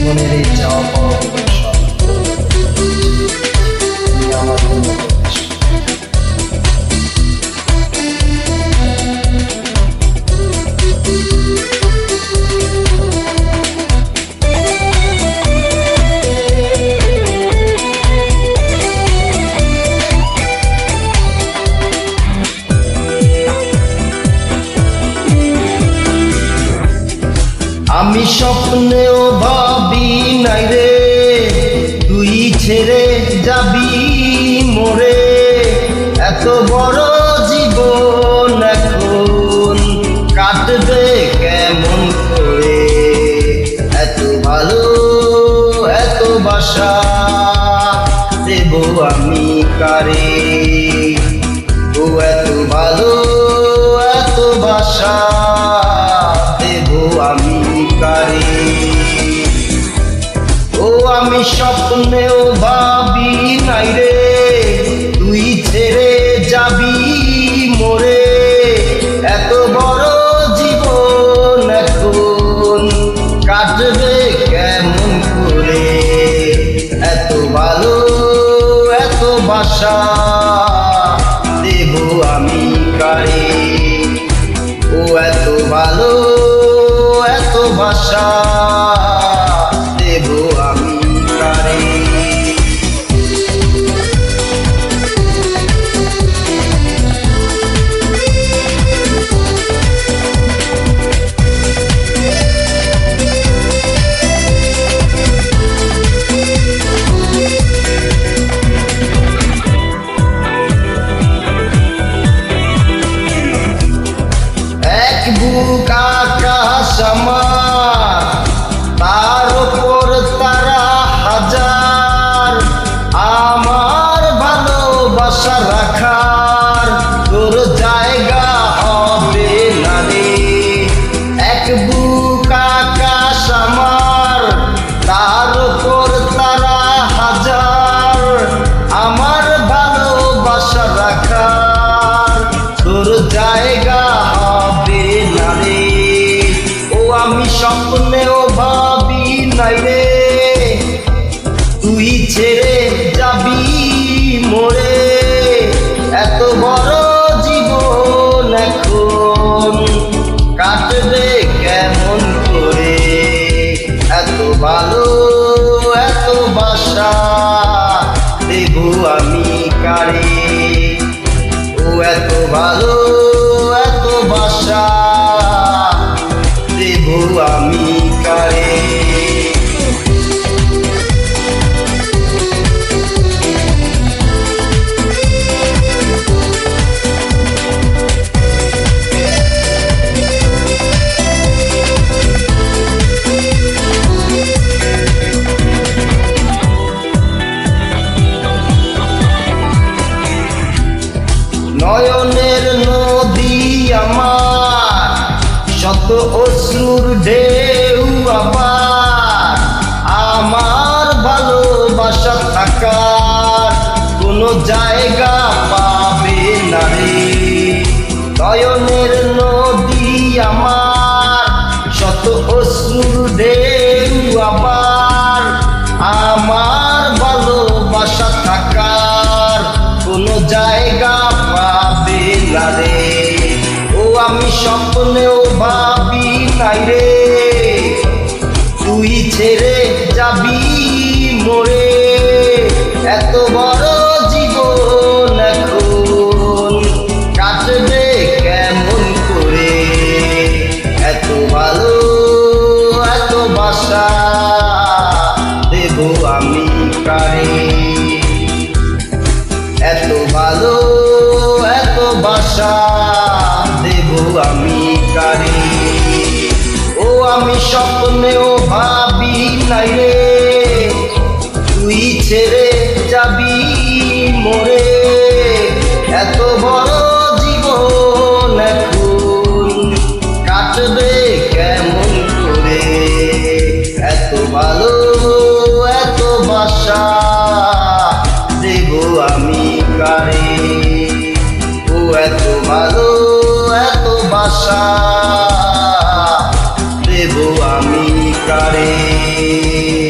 জীবনের এই চাওয়া পাওয়া সব তুমি আমার জন্য করেছো। আমি স্বপ্নেও ভাবি নাই রে তুই ছেড়ে যাবি মোরে, এত বড় জীবন এখন কাটবে কেমন করে, এত ভালো এত বাসা দেব আমি কারে, ও এত ভালো এত বাসা দেব আমি কারে। ও আমি স্বপ্নেও ভাবি নাই রে তুই ছেড়ে যাবি মোরে, এত বড় জীবন এখন কাটবে কেমন করে, এত ভালো এত বাসা দেব আমি কারে, ও এত ভালো এত বাসা দেব আমি কারে। এক বুক আকাশ আমার, তার উপর তারা হাজার, আমার ভালোবাসা রাখার তোর জায়গা হবে না রে। এক বুক আকাশ আমার, তার উপর তারা হাজার, আমার ভালোবাসা রাখার তোর জায়গা হবে না রে। ও আমি স্বপ্নেও ভাবি নাই রে তুই ছেড়ে যাবি মোরে, এত বড় জীবন এখন কাটবে কেমন করে, এত ভালো এত বাসা দেব আমি কারে, ও এত ভালো এত বাসা দেব আমি কারে। নয়নের নদী আমার, শত অশ্রুর ঢেউ আবার, আমার ভালোবাসা থাকার কোনো জায়গা পাবে না রে। নয়নের নদী আমার, শত অশ্রুর ঢেউ আবার, আমার ভালোবাসা থাকার কোনো জায়গা পাবে না রে। ও আমি স্বপ্নেও ভাবি নাই রে তুই ছেড়ে যাবি মোরে, এত বড় জীবন এখন কাটবে কেমন করে, এত ভালো এত বাসা দেব আমি কারে, এত ভালো এত বাসা দেব আমি কারে। ও আমি স্বপ্নেও ভাবি নাই রে তুই ছেড়ে যাবি মোরে, এত বড় জীবন এখন কাটবে কেমন করে, এত ভালো এত বাসা দেব আমি কারে, ও এত ভালো এত বাসা দেব আমি। কারে।